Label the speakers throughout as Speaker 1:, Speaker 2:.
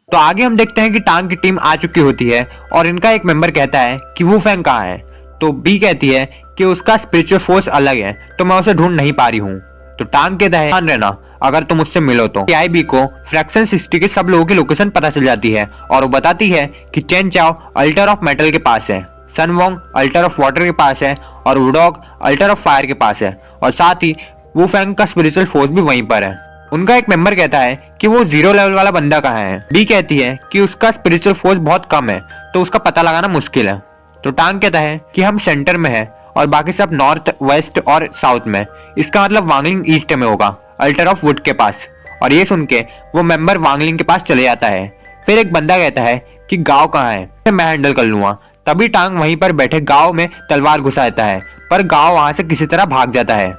Speaker 1: तो आगे हम देखते हैं कि टांग की टीम आ चुकी होती है और इनका एक मेंबर कहता है कि वू फैंग कहाँ है। तो बी कहती है कि उसका स्पिरिचुअल फोर्स अलग है तो मैं उसे ढूंढ नहीं पा रही हूँ। तो टांग कहता है ध्यान रहना अगर तुम उससे मिलो तो। आई को फ्रैक्शन 60 के सब लोगों की लोकेशन पता चल जाती है और वो बताती है कि चेन चाओ अल्टर ऑफ मेटल के पास है, सन वोंग अल्टर ऑफ वाटर के पास है और वुडॉग अल्टर ऑफ फायर के पास है और साथ ही वू फैंग का स्पिरिचुअल फोर्स भी वहीं पर है। उनका एक मेंबर कहता है कि वो 0 लेवल वाला बंदा कहाँ है। डी कहती है कि उसका स्पिरिचुअल फोर्स बहुत कम है तो उसका पता लगाना मुश्किल है। तो टांग कहता है कि हम सेंटर में है और बाकी सब नॉर्थ वेस्ट और साउथ में, इसका मतलब वांगलिंग ईस्ट में होगा अल्टर ऑफ वुड के पास। और ये सुन के वो मेंबर वांगलिंग के पास चले जाता है। फिर एक बंदा कहता है कि गाँव कहाँ है, मैं हैंडल कर लूंगा। तभी टांग वहीं पर बैठे गाँव में तलवार घुसा देता है पर गाँव वहां से किसी तरह भाग जाता है।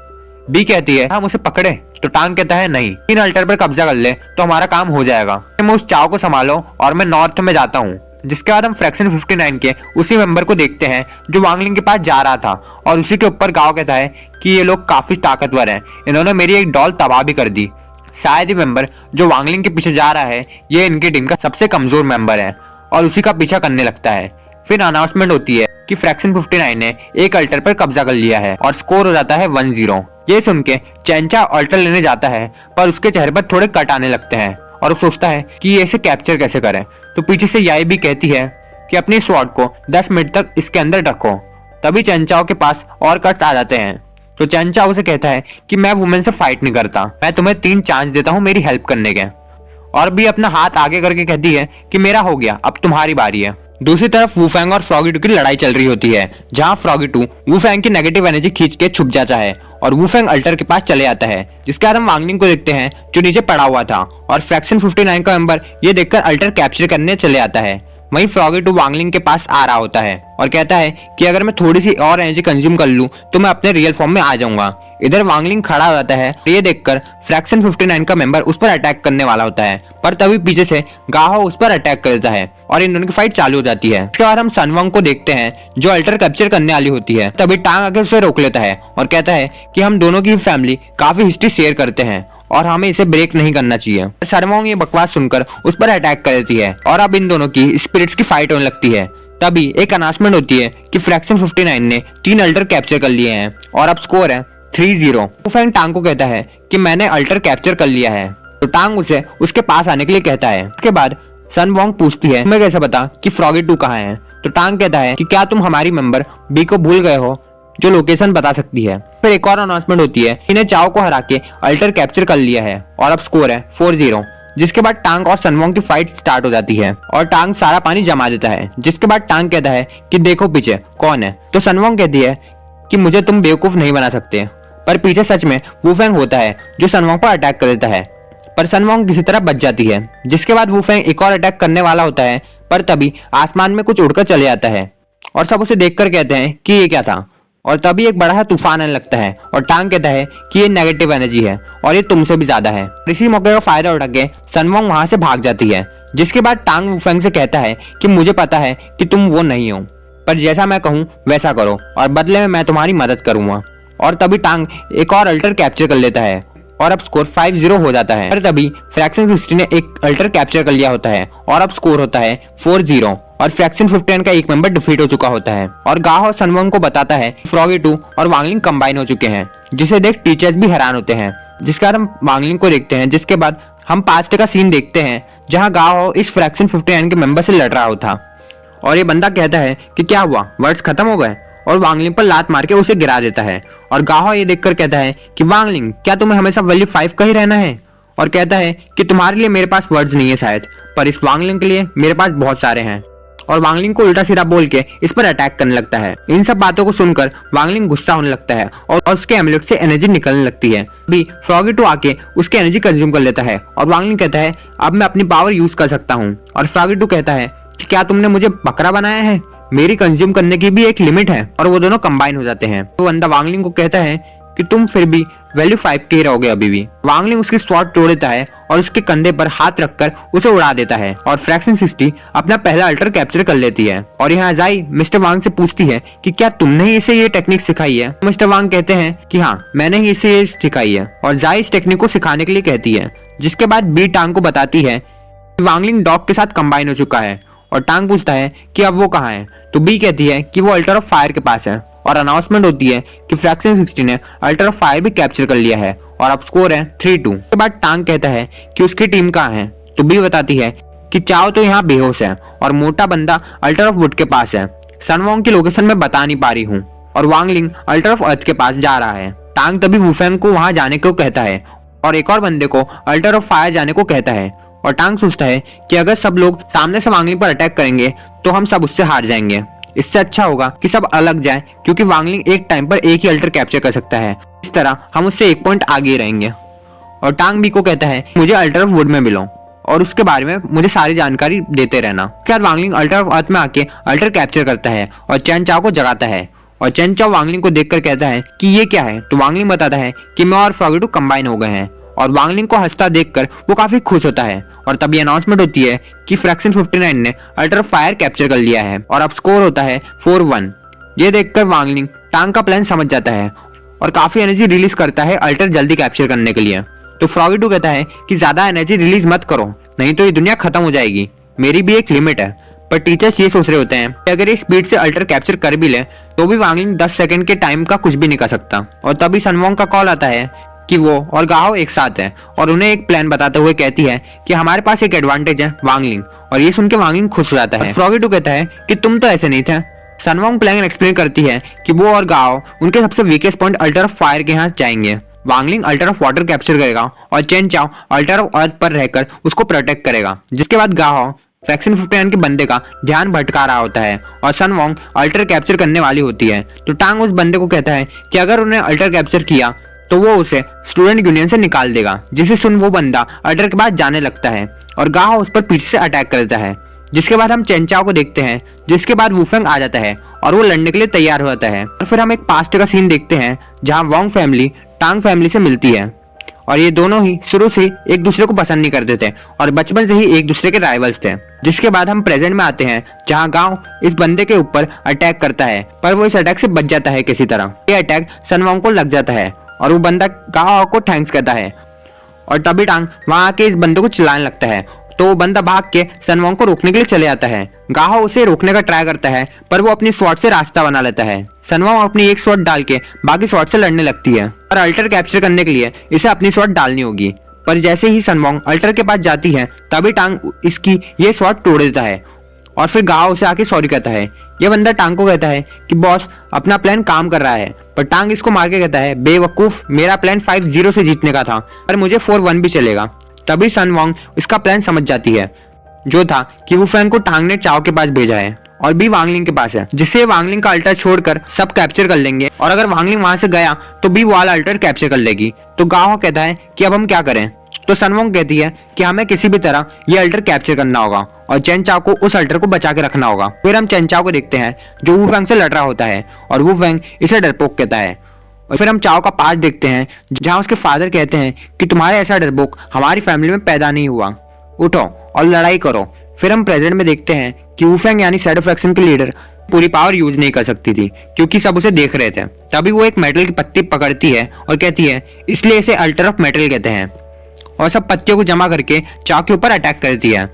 Speaker 1: बी कहती है हम उसे पकड़े। तो टांग कहता है नहीं, इन अल्टर पर कब्जा कर ले तो हमारा काम हो जाएगा, मैं उस चाव को संभालो और मैं नॉर्थ में जाता हूँ। जिसके बाद हम फ्रैक्शन 59 के उसी मेंबर को देखते हैं जो वांगलिंग के पास जा रहा था और उसी के ऊपर गाँव कहता है कि ये लोग काफी ताकतवर हैं, इन्होंने मेरी एक डॉल तबाह भी कर दी। शायद ही मेंबर जो वांगलिंग के पीछे जा रहा है ये इनकी टीम का सबसे कमजोर मेंबर है और उसी का पीछा करने लगता है। फिर अनाउंसमेंट होती है कि फ्रैक्शन 59 ने एक अल्टर पर कब्जा कर लिया है और स्कोर हो जाता है 1-0। ये सुन के चैंचा अल्टर लेने जाता है पर उसके चेहरे पर थोड़े कट आने लगते हैं और वो सोचता है कि ये इसे कैप्चर कैसे करें। तो पीछे से याई भी कहती है कि अपनी स्वॉर्ड को 10 मिनट तक इसके अंदर रखो। तभी चैंचाओ के पास और कट्स आ जाते हैं। तो चैंचाओ उसे कहता है कि मैं वुमेन से फाइट नहीं करता, मैं तुम्हें 3 चांस देता हूँ मेरी हेल्प करने के। और भी अपना हाथ आगे करके कहती है कि मेरा हो गया, अब तुम्हारी बारी है। दूसरी तरफ वू फैंग और फ्रॉगी टू की लड़ाई चल रही होती है जहां फ्रॉगी टू वू फैंग की नेगेटिव एनर्जी खींच के छुप जाता है और वू फैंग अल्टर के पास चले आता है। जिसके बाद हम वांगलिंग को देखते हैं जो नीचे पड़ा हुआ था और फ्रैक्शन 59 का मेंबर ये देखकर अल्टर कैप्चर करने चले आता है। वहीं फ्रॉगी टू वांगलिंग के पास आ रहा होता है और कहता है कि अगर मैं थोड़ी सी और एनर्जी कंज्यूम कर लूं तो मैं अपने रियल फॉर्म में आ जाऊंगा। इधर वांगलिंग खड़ा हो जाता है, ये देखकर फ्रैक्शन 59 का मेंबर उस पर अटैक करने वाला होता है पर तभी पीछे से गाहो उस पर अटैक कर देता है और इन दोनों की फाइट चालू हो जाती है। इसके बाद हम सन वोंग को देखते हैं जो अल्टर कैप्चर करने वाली होती है। तभी टांग आके उसे रोक लेता है और कहता है कि हम दोनों की फैमिली काफी हिस्ट्री शेयर करते हैं और हमें इसे ब्रेक नहीं करना चाहिए। सन वोंग ये बकवास सुनकर उस पर अटैक कर देती है और अब इन दोनों की स्पिरिट्स की फाइट होने लगती है। तभी एक अनाउंसमेंट होती है कि फ्रैक्शन 59 ने 3 अल्टर कैप्चर कर लिए हैं और अब स्कोर है 3-0। वू फैंग टांग को कहता है कि मैंने अल्टर कैप्चर कर लिया है। तो टांग उसे उसके पास आने के लिए कहता है। उसके बाद सन वोंग पूछती है तुम्हें कैसे पता कि फ्रॉगी टू कहाँ है। तो टांग कहता है कि क्या तुम हमारी मेंबर बी को भूल गए हो जो लोकेशन बता सकती है। फिर एक और अनाउंसमेंट होती है इन्हें चाओ को हरा के अल्टर कैप्चर कर लिया है और अब स्कोर है 4-0। जिसके बाद टांग और सन वोंग की फाइट स्टार्ट हो जाती है और टांग सारा पानी जमा देता है। जिसके बाद टांग कहता है कि देखो पीछे कौन है। तो सन वोंग कहती है कि मुझे तुम बेवकूफ नहीं बना सकते। पर पीछे सच में वू फैंग होता है जो सन वोंग पर अटैक कर देता है पर सन वोंग किसी तरह बच जाती है। जिसके बाद वू फैंग एक और अटैक करने वाला होता है पर तभी आसमान में कुछ उड़कर चले जाता है और सब उसे देखकर कहते हैं कि ये क्या था। और तभी एक बड़ा सा तूफान आने लगता है और टांग कहता है कि ये नेगेटिव एनर्जी है और ये तुमसे भी ज्यादा है। इसी मौके का फायदा उठा के सन वोंग वहां से भाग जाती है। जिसके बाद टांग वू फैंग से कहता है कि मुझे पता है कि तुम वो नहीं हो पर जैसा मैं कहूँ वैसा करो और बदले में मैं तुम्हारी मदद करूंगा। और तभी टांग एक और अल्टर कैप्चर कर लेता है और अब स्कोर 5-0 हो जाता है। और तभी फ्रैक्शन 60 ने एक अल्टर कैप्चर कर लिया होता है और अब स्कोर होता है 4-0 और फ्रैक्शन 59 का एक मेंबर डिफीट हो चुका होता है। और गाहो सन वोंग को बताता है फ्रॉगी टू और वांगलिंग कंबाइन हो चुके हैं जिसे देख टीचर्स भी हैरान होते हैं। जिसके बाद हम वांगलिंग को देखते हैं। जिसके बाद हम पास्ट का सीन देखते हैं जहाँ गाहो इस फ्रैक्शन 59 के मेंबर से लड़ रहा होता और ये बंदा कहता है कि क्या हुआ, वर्ड्स खत्म हो गए और वांगलिंग पर लात मार के उसे गिरा देता है। और गाहो ये देखकर कहता है कि वांगलिंग क्या तुम्हें हमेशा वैल्यू 5 का ही रहना है। और कहता है कि तुम्हारे लिए मेरे पास वर्ड्स नहीं है शायद, पर इस वांगलिंग के लिए मेरे पास बहुत सारे हैं। और वांगलिंग को उल्टा सीधा बोल के इस पर अटैक करने लगता है। इन सब बातों को सुनकर वांगलिंग गुस्सा होने लगता है और उसके एमुलेट से एनर्जी निकलने लगती है। भी फ्रॉगी टू आके उसकी एनर्जी कंज्यूम कर लेता है और वांगलिंग कहता है अब मैं अपनी पावर यूज कर सकता हूँ। और फ्रॉगी टू कहता है कि क्या तुमने मुझे बकरा बनाया है, मेरी कंज्यूम करने की भी एक लिमिट है। और वो दोनों कंबाइन हो जाते हैं। तो बंदा वांगलिंग को कहता है कि तुम फिर भी वैल्यू 5 के ही रहोगे अभी भी। वांगलिंग उसकी स्वॉर्ड तोड़ देता है और उसके कंधे पर हाथ रखकर उसे उड़ा देता है और फ्रैक्शन 60 अपना पहला अल्टर कैप्चर कर लेती है। और यहाँ जाई मिस्टर वांग से पूछती है कि क्या तुमने ही इसे ये टेक्निक सिखाई है। मिस्टर वांग कहते हैं कि हाँ मैंने ही इसे सिखाई है और जाई इस टेक्निक को सिखाने के लिए कहती है। जिसके बाद बी टांग को बताती है वांगलिंग डॉग के साथ कंबाइन हो चुका है और टांग पूछता है कि अब वो कहाँ है। तो बी कहती है कि वो अल्टर ऑफ फायर के पास है और अनाउंसमेंट होती है कि फ्रैक्शन 60 ने अल्टर ऑफ फायर भी कैप्चर कर लिया है और अब स्कोर है 3-2। उसके बाद टांग कहता है कि उसकी टीम कहाँ है। तो बी बताती है कि चाओ तो यहाँ बेहोश है और मोटा बंदा अल्टर ऑफ वुड के पास है। सनवोंग की लोकेशन मैं बता नहीं पा रही हूँ और वांगलिंग अल्टर ऑफ अर्थ के पास जा रहा है। टांग तभी वुफेंग को वहां जाने को कहता है और एक और बंदे को अल्टर ऑफ फायर जाने को कहता है और टांग सोचता है कि अगर सब लोग सामने से वांगलिंग पर अटैक करेंगे तो हम सब उससे हार जाएंगे। इससे अच्छा होगा कि सब अलग जाए क्योंकि वांगलिंग एक टाइम पर एक ही अल्टर कैप्चर कर सकता है। इस तरह हम उससे 1 पॉइंट आगे रहेंगे। और टांग बी को कहता है मुझे अल्टर ऑफ वुड में मिलो और उसके बारे में मुझे सारी जानकारी देते रहना। उसके बाद वांगलिंग अल्टर ऑफ अर्थ में आके अल्टर कैप्चर करता है और चैन चाओ को जगाता है और चैन चाओ वांगलिंग को देखकर कहता है कि ये क्या है। तो वांगलिंग बताता है कि मैं और फ्रॉगी कंबाइन हो गए हैं और वांगलिंग को हंसता देखकर वो काफी खुश होता है। और तभी अनाउंसमेंट होती है कि फ्रैक्शन 59 ने अल्टर ऑफ फायर कैप्चर कर लिया है और अब स्कोर होता है 4-1। ये देखकर वांगलिंग टांग का प्लान समझ जाता है और काफी एनर्जी रिलीज करता है अल्टर जल्दी कैप्चर करने के लिए। तो फ्रॉगी कहता है कि ज्यादा एनर्जी रिलीज मत करो नहीं तो ये दुनिया खत्म हो जाएगी, मेरी भी एक लिमिट है। पर टीचर्स ये सोच रहे होते हैं कि अगर ये स्पीड से अल्टर कैप्चर कर भी ले तो भी वांगलिंग 10 सेकंड के टाइम का कुछ भी नहीं कर सकता। और तभी सनवोंग का कॉल आता है कि वो और गाओ एक साथ है और उन्हें एक प्लान बताते हुए कहती है कि हमारे पास एक एडवांटेज है वांगलिंग। और ये सुन के वांगलिंग खुश हो जाता है। फ्रॉगी कहता है कि तुम तो ऐसे नहीं थे। सनवोंग प्लान एक्सप्लेन करती है कि वो और गाओ उनके सबसे weakest point alter of fire के यहाँ जाएंगे। Wangling alter of water capture करेगा और चेन चाओ अल्टर ऑफ अर्थ पर रहकर उसको प्रोटेक्ट करेगा। जिसके बाद गाओ फ्रैक्शन 59 के बंदे का ध्यान भटका रहा होता है और सनवोंग अल्टर कैप्चर करने वाली होती है। तो टांग उस बंदे को कहता है कि अगर उन्हें अल्टर कैप्चर किया तो वो उसे स्टूडेंट यूनियन से निकाल देगा। जिसे सुन वो बंदा अल्टर के पास जाने लगता है और गाओ उस पर पीछे से अटैक करता है। जिसके बाद हम चेन चाओ को देखते हैं जिसके बाद वुफेंग आ जाता है और वो लड़ने के लिए तैयार हो जाता है। और फिर हम एक पास्ट का सीन देखते हैं जहाँ वोंग फैमिली टांग फैमिली से मिलती है और ये दोनों ही शुरू से एक दूसरे को पसंद नहीं करते थे और बचपन से ही एक दूसरे के राइवल्स थे। जिसके बाद हम प्रेजेंट में आते हैं जहां गांव इस बंदे के ऊपर अटैक करता है पर वो इस अटैक से बच जाता है किसी तरह। ये अटैक सनवोंग को लग जाता है और वो बंदा गाओ को थैंक्स कहता है और तभी टांग वहां आके इस बंदे को चिल्लाने लगता है। तो वो बंदा भाग के सनवोंग को रोकने के लिए चले जाता है। गाहो उसे रोकने का ट्राई करता है पर वो अपनी स्वॉर्ड से रास्ता बना लेता है। सनवोंग अपनी एक स्वॉर्ड डाल के बाकी स्वॉर्ड से लड़ने लगती है और अल्टर कैप्चर करने के लिए इसे अपनी स्वॉर्ड डालनी होगी। पर जैसे ही सनवोंग अल्टर के पास जाती है तभी टांग इसकी ये स्वॉर्ड तोड़ देता है और फिर गाओ उसे आके सॉरी कहता है। ये बंदा टांग को कहता है कि बॉस अपना प्लान काम कर रहा है पर टांग इसको मार के कहता है बेवकूफ, मेरा प्लान 5-0 से जीतने का था पर मुझे 4-1 भी चलेगा। तभी सनवोंग इसका प्लान समझ जाती है जो था कि वुफेंग को टांग ने चाओ के पास भेजा है और बी वांगलिंग के पास है जिससे वांगलिंग का अल्टर छोड़कर सब कैप्चर कर लेंगे और अगर वांगलिंग वहां से गया तो बी वाला अल्टर कैप्चर कर लेगी। तो गाओ कहता है कि अब हम क्या करें। तो सनवोंग कहती है कि हमें किसी भी तरह ये अल्टर कैप्चर करना होगा और चेन चाओ को उस अल्टर को बचा के रखना होगा। फिर हम चेन चाओ को देखते हैं जो वुफेंग से लड़ रहा होता है और वुफेंग इसे डरपोक कहता है। और फिर हम चाओ का पास्ट देखते हैं जहां उसके फादर कहते हैं कि तुम्हारे ऐसा डरपोक हमारी फैमिली में पैदा नहीं हुआ, उठो और लड़ाई करो। फिर हम प्रेजेंट में देखते हैं कि वुफेंग यानी शैडो फ्रैक्शन की लीडर पूरी पावर यूज नहीं कर सकती थी क्योंकि सब उसे देख रहे थे। तभी वो एक मेटल की पत्ती पकड़ती है और कहती है इसलिए इसे अल्टर ऑफ मेटल कहते हैं और सब पत्तियों को जमा करके चाओ के ऊपर अटैक करती है।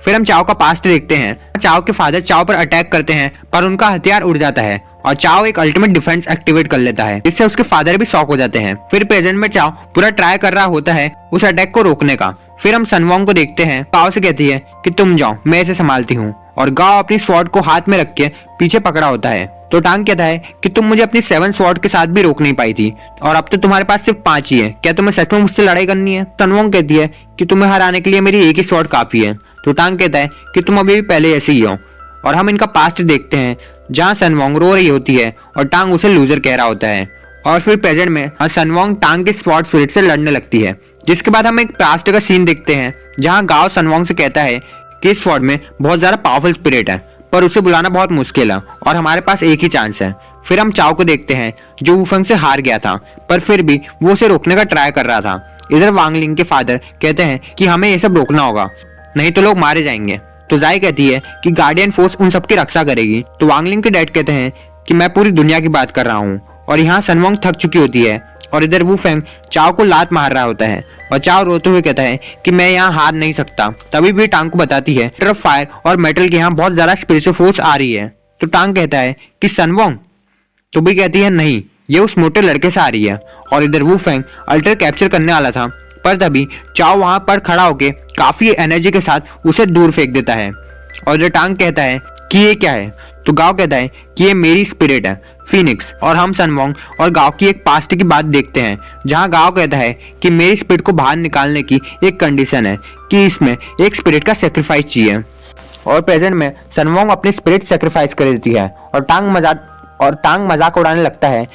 Speaker 1: फिर हम चाओ का पास्ट देखते हैं। चाओ के फादर चाओ पर अटैक करते हैं पर उनका हथियार उड़ जाता है और चाओ एक अल्टीमेट डिफेंस एक्टिवेट कर लेता है जिससे उसके फादर भी शॉक हो जाते हैं। फिर प्रेजेंट में चाओ पूरा ट्राई कर रहा होता है उस अटैक को रोकने का। फिर हम सनवोंग को देखते हैं। चाओ से कहती है कि तुम जाओ, मैं इसे संभालती हूँ और गाओ अपनी स्वॉर्ड को हाथ में रख के पीछे पकड़ा होता है। तो टांग कहता है कि तुम मुझे अपनी 7 स्वॉर्ड के साथ भी रोक नहीं पाई थी और अब तो तुम्हारे पास सिर्फ 5 ही है, क्या तुम्हें सच में मुझसे लड़ाई करनी है। सनवोंग कहती है कि तुम्हें हराने के लिए मेरी एक ही स्वॉर्ड काफी है। तो टांग कहता है कि तुम अभी भी पहले ऐसे ही हो। और हम इनका पास्ट देखते हैं जहाँ सनवोंग रो रही होती है और टांग उसे लूजर कह रहा होता है। और फिर प्रेजेंट में सनवोंग टांग के स्वॉर्ड स्पिरिट से लड़ने लगती है। जिसके बाद हम एक पास्ट का सीन देखते हैं जहाँ गाओ सनवोंग से कहता है कि इस स्वॉर्ड में बहुत ज्यादा पावरफुल स्पिरिट है पर उसे बुलाना बहुत मुश्किल है और हमारे पास एक ही चांस है। फिर हम चाओ को देखते हैं जो वुफेंग से हार गया था पर फिर भी वो उसे रोकने का ट्राई कर रहा था। इधर वांगलिंग के फादर कहते हैं कि हमें ये सब रोकना होगा नहीं तो लोग मारे जाएंगे। तो जाई कहती है कि गार्डियन फोर्स उन सबकी रक्षा करेगी। तो वांगलिंग के डैड कहते हैं कि मैं पूरी दुनिया की बात कर रहा हूँ और यहाँ सनवोंग थक चुकी होती है और इधर वुफेंग चाओ को लात मार रहा होता है और चाओ रोते हुए कहता है कि मैं यहाँ हार नहीं सकता। तभी भी टांग को बताती है तरफ फायर और मेटल के यहाँ बहुत ज्यादा स्पिरिचुअल फोर्स आ रही है। तो टांग कहता है कि सनवोंग। तो भी कहती है नहीं, ये उस मोटे लड़के से आ रही है। और इधर वू फेंग अल्टर कैप्चर करने वाला था, पर तभी चाओ वहां पर खड़ा होके काफी एनर्जी के साथ उसे दूर फेंक देता है। और इधर टांग कहता है कि ये क्या है। तो गाओ कहता है कि ये मेरी स्पिरिट है फीनिक्स। और हम सनवोंग और गाओ की एक पास्ट की बात देखते हैं, जहां गाओ कहता है कि मेरी स्पिरिट को बाहर निकालने की एक कंडीशन है कि इसमें एक स्पिरिट का सेक्रीफाइस चाहिए। और प्रेजेंट में सनवोंग अपनी स्पिरिट सेक्रीफाइस कर देती है और टांग मजाक उड़ाने लगता है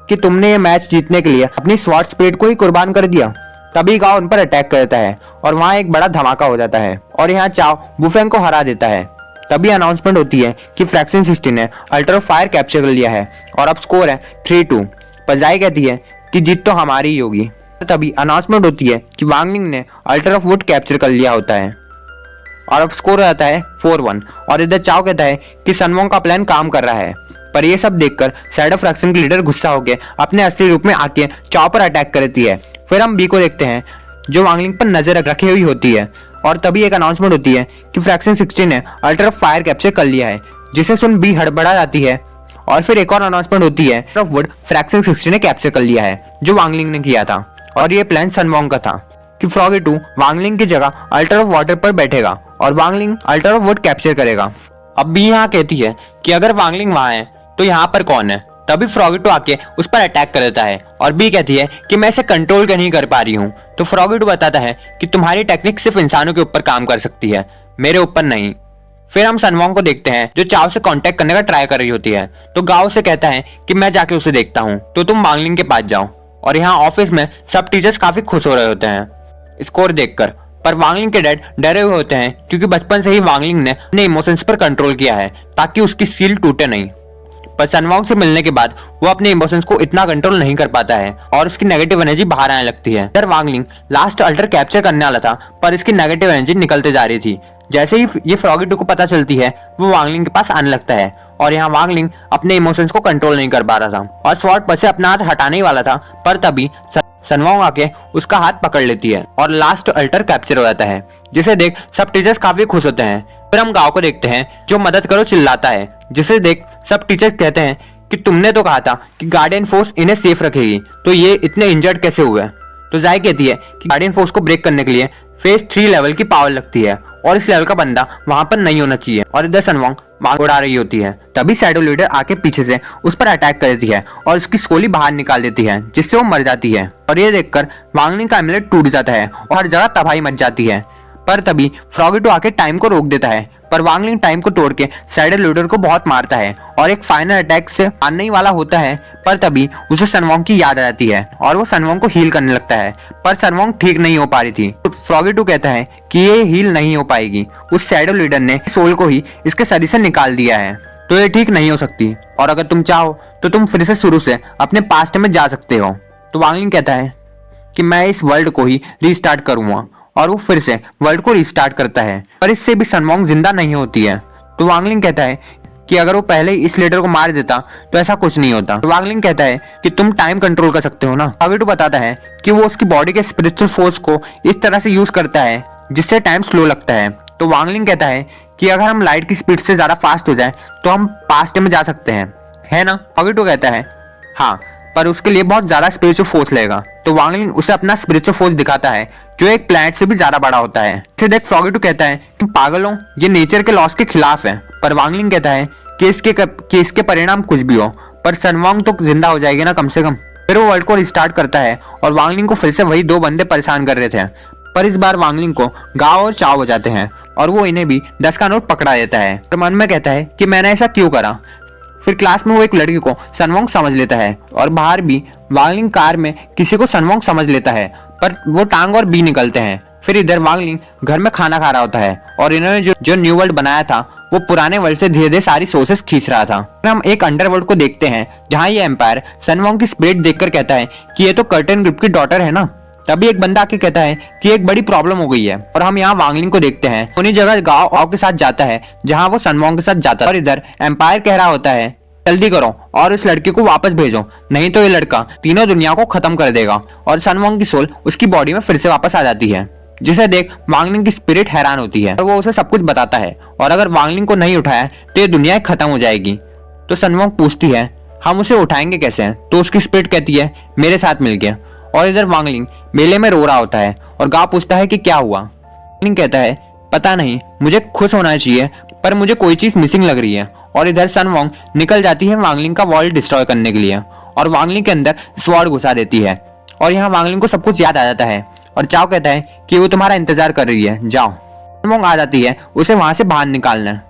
Speaker 1: कि तुमने ये मैच जीतने के लिए अपनी स्वॉर्ड स्पिरिट को ही कुर्बान कर दिया। तभी गाओ उन पर अटैक करता है और वहां एक बड़ा धमाका हो जाता है और यहाँ चाओ वूफेंग को हरा देता है। तभी अनाउंसमेंट होती है कि फ्रैक्शन 16 ने अल्ट्रा फायर कैप्चर कर लिया है और अब स्कोर है 3-2। पर जाई कहती है कि जीत तो हमारी ही होगी। तभी अनाउंसमेंट होती है कि वांगलिंग ने अल्टर ऑफ वुड कैप्चर कर लिया होता है और अब स्कोर हो जाता है 4-1। और इधर चाओ कहता है कि सनवोंग का प्लान काम कर रहा है। पर ये सब देखकर शैडो फ्रैक्शन की लीडर गुस्सा होकर अपने असली रूप में आके चाओ पर अटैक करती है। फिर हम बी को देखते हैं जो वांगलिंग पर नजर रखी हुई होती है। और तभी एक अनाउंसमेंट होती है कि फ्रैक्शन 16 ने अल्ट्रा फायर कैप्चर कर लिया है, जिसे सुन बी हड़बड़ा जाती है। और फिर एक और अनाउंसमेंट होती है ऑफ वुड फ्रैक्शन 16 ने कैप्चर कर लिया है, जो वांगलिंग ने किया था। और ये प्लान सनवोंग का था कि फ्रॉगी 2 वांगलिंग की जगह अल्टर ऑफ वाटर पर बैठेगा और Wangling alter of would capture करेगा। अब बी यहाँ कहती है कि अगर वांगलिंग वहां है तो यहाँ पर कौन है। तभी फ्रॉगी 2 आके उस पर अटैक कर देता है और बी कहती है कि मैं इसे कंट्रोल नहीं कर पा रही हूँ। तो फ्रॉगी 2 बताता है कि तुम्हारी टेक्निक सिर्फ इंसानों के ऊपर काम कर सकती है, मेरे ऊपर नहीं। फिर हम सनवोंग को देखते हैं जो चाओ से कांटेक्ट करने का ट्राई कर रही होती है। तो गाओ से कहता है कि मैं जाके उसे देखता हूँ, तो तुम वांगलिंग के पास जाओ। और यहाँ ऑफिस में सब टीचर्स काफी खुश हो रहे होते हैं स्कोर देखकर। पर वांगलिंग के डैड डरे हुए होते हैं क्योंकि बचपन से ही वांगलिंग ने अपने इमोशंस पर कंट्रोल किया है ताकि उसकी सील टूटे नहीं। पर सनवोंग से मिलने के बाद वो अपने इमोशंस को इतना कंट्रोल नहीं कर पाता है और उसकी नेगेटिव एनर्जी बाहर आने लगती है। इधर वांगलिंग लास्ट अल्टर कैप्चर करने वाला था, पर इसकी नेगेटिव एनर्जी निकलते जा रही थी। जैसे ही ये फ्रॉगी 2 को पता चलती है, वो वांगलिंग के पास आने लगता है और यहाँ वांगलिंग अपने इमोशंस को कंट्रोल नहीं कर पा रहा था और स्वॉर्ड पर से अपना हाथ हटाने ही वाला था। पर तभी सनवोंग आके उसका हाथ पकड़ लेती है और लास्ट अल्टर कैप्चर हो जाता है, जिसे देख सब टीचर्स काफी खुश होते हैं। फिर हम गाओ को देखते हैं जो मदद करो चिल्लाता है, जिसे देख सब टीचर्स कहते हैं कि तुमने तो कहा था कि गार्डियन फोर्स इन्हें सेफ रखेगी, तो ये इतने इंजर्ड कैसे हुए। तो जाई कहती है कि गार्डियन फोर्स को ब्रेक करने के लिए फेज 3 लेवल की पावर लगती है और इस लेवल का बंदा वहां पर नहीं होना चाहिए। और इधर सनवोंग मांग उड़ा रही होती है, तभी शैडो लीडर आके पीछे से उस पर अटैक कर देती है और उसकी स्कोली बाहर निकाल देती है, जिससे वो मर जाती है। और ये देखकर वांगलिंग का एमुलेट टूट जाता है और हर जगह तबाही मच जाती है। पर तभी फ्रॉगी 2 आके टाइम को रोक देता है, पर वांगलिंग टाइम को तोड़ के शैडो लीडर को बहुत मारता है और एक फाइनल अटैक से आने ही वाला होता है। पर तभी उसे सनवोंग की याद आ जाती है और वो सनवोंग को हील करने लगता है, पर सनवोंग ठीक नहीं हो पा रही थी। तो फ्रॉगी 2 कहता है कि ये हील नहीं हो पाएगी, उस शैडो लीडर ने सोल को ही इसके शरीर से निकाल दिया है, तो ये ठीक नहीं हो सकती और अगर तुम चाहो तो तुम फिर से शुरू से अपने पास्ट में जा सकते हो। तो वांगलिंग कहता है कि मैं इस वर्ल्ड को ही रीस्टार्ट करूंगा और वो फिर से वर्ल्ड को रिस्टार्ट करता है, पर इससे भी सनवोंग जिंदा नहीं होती है। तो वांगलिंग कहता है कि अगर वो पहले ही इस लीडर को मार देता तो ऐसा कुछ नहीं होता। तो वांगलिंग कहता है कि तुम टाइम कंट्रोल कर सकते हो ना। फ्रॉगी 2 बताता है कि वो उसकी बॉडी के स्पिरिचुअल फोर्स को इस तरह से यूज करता है जिससे टाइम स्लो लगता है। तो वांगलिंग कहता है कि अगर हम लाइट की स्पीड से ज्यादा फास्ट हो जाए तो हम पास्ट में जा सकते हैं, है ना। फ्रॉगी 2 कहता है हाँ, पर उसके लिए बहुत ज्यादा स्पिरिचुअल फोर्स लगेगा। तो वांगलिंग उसे अपना स्पिरिचुअल फोर्स दिखाता है जो एक प्लैनेट से भी ज्यादा बड़ा होता है। इसे देख फ्रॉगी 2 कहता है कि पागल हो, ये नेचर के लॉस के खिलाफ है। पर वांगलिंग कहता है कि इसके परिणाम कुछ भी हो, पर सनवोंग तो जिंदा हो जाएगी ना कम से कम। फिर वो वर्ल्ड को रिस्टार्ट करता है और वांगलिंग को फिर से वही 2 बंदे परेशान कर रहे थे, पर इस बार वांगलिंग को गाओ और चाओ हो जाते हैं और वो इन्हें भी 10 का नोट पकड़ा देता है। पर मन में कहता है कि मैंने ऐसा क्यों करा। फिर क्लास में वो एक लड़की को सनवोंग समझ लेता है और बाहर भी वांगलिंग कार में किसी को सनवोंग समझ लेता है, पर वो टांग और बी निकलते हैं। फिर इधर वांगलिंग घर में खाना खा रहा होता है और इन्होंने जो न्यू वर्ल्ड बनाया था वो पुराने वर्ल्ड से धीरे धीरे सारी सोर्सेस खींच रहा था। फिर हम एक अंडरवर्ल्ड को देखते हैं जहाँ ये एम्पायर सनवोंग की स्पिरिट देखकर कहता है कि ये तो कर्टन ग्रुप की डॉटर है ना। तभी एक बंदा आके कहता है कि एक बड़ी प्रॉब्लम हो गई है और हम यहाँ वांगलिंग को देखते हैं। उन्हीं जगह गाओ के साथ जाता है जहाँ वो सनवोंग के साथ जाता है और इधर एम्पायर कह रहा होता है जल्दी करो और इस लड़के को वापस भेजो, नहीं तो ये लड़का तीनों दुनिया को खत्म कर देगा। और सन वोंग की सोल उसकी बॉडी में फिर से वापस आ जाती है, जिसे देख वांग लिंग की स्पिरिट हैरान होती है और वो उसे सब कुछ बताता है। और अगर वांग लिंग को नहीं उठाया तो ये दुनिया खत्म हो जाएगी। तो सन वोंग पूछती है हम उसे उठाएंगे कैसे? तो उसकी स्पिरिट कहती है मेरे साथ मिलके। और इधर वांग लिंग मेले में रो रहा होता है और गा पूछता है कि क्या हुआ? वांग लिंग कहता है पता नहीं, मुझे खुश होना चाहिए पर मुझे कोई चीज मिसिंग लग रही है। और इधर सन वोंग निकल जाती है वांग लिंग का वर्ल्ड डिस्ट्रॉय करने के लिए और वांग लिंग के अंदर स्वॉर्ड घुसा देती है। और यहाँ वांग लिंग को सब कुछ याद आ जाता है और चाओ कहता है कि वो तुम्हारा इंतजार कर रही है, जाओ। सन वोंग आ जाती है उसे वहां से बाहर निकालना।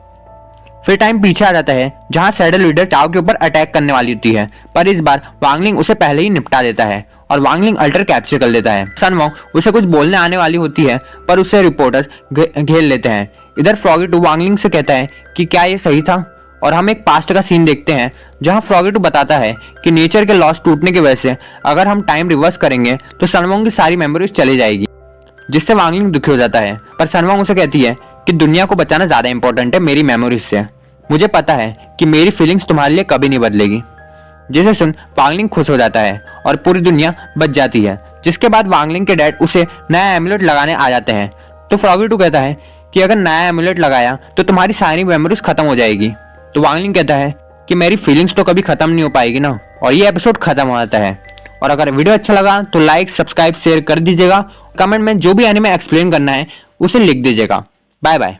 Speaker 1: फिर टाइम पीछे आ जाता है जहां सैडल लीडर चाओ के ऊपर अटैक करने वाली होती है, पर इस बार वांग लिंग उसे पहले ही निपटा देता है और वांग लिंग अल्टर कैप्चर कर लेता है। सन वोंग उसे कुछ बोलने आने वाली होती है पर उसे रिपोर्टर्स घेर लेते हैं। इधर फ्रॉगी टू वांग लिंग से कहता है कि क्या ये सही था? और हम एक पास्ट का सीन देखते हैं जहां फ्रॉगी टू बताता है कि नेचर के लॉस टूटने की वजह से अगर हम टाइम रिवर्स करेंगे तो सन वोंग की सारी मेमोरीज चली जाएगी, जिससे वांग लिंग दुखी हो जाता है। पर सन वोंग उसे कहती है कि दुनिया को बचाना ज्यादा इंपॉर्टेंट है मेरी मेमोरीज से, मुझे पता है कि मेरी फीलिंग्स तुम्हारे लिए कभी नहीं बदलेगी। जिसे सुन वांग लिंग खुश हो जाता है और पूरी दुनिया बच जाती है। जिसके बाद वांग लिंग के डैड उसे नया एमुलेट लगाने आ जाते हैं। तो फ्रॉगी टू कहता है कि अगर नया एमुलेट लगाया तो तुम्हारी सारी मेमोरीज खत्म हो जाएगी। तो वांग लिंग कहता है कि मेरी फीलिंग्स तो कभी खत्म नहीं हो पाएगी ना। और ये एपिसोड खत्म हो जाता है। और अगर वीडियो अच्छा लगा तो लाइक सब्सक्राइब शेयर कर दीजिएगा। कमेंट में जो भी एनीमे एक्सप्लेन करना है उसे लिख दीजिएगा। Bye bye.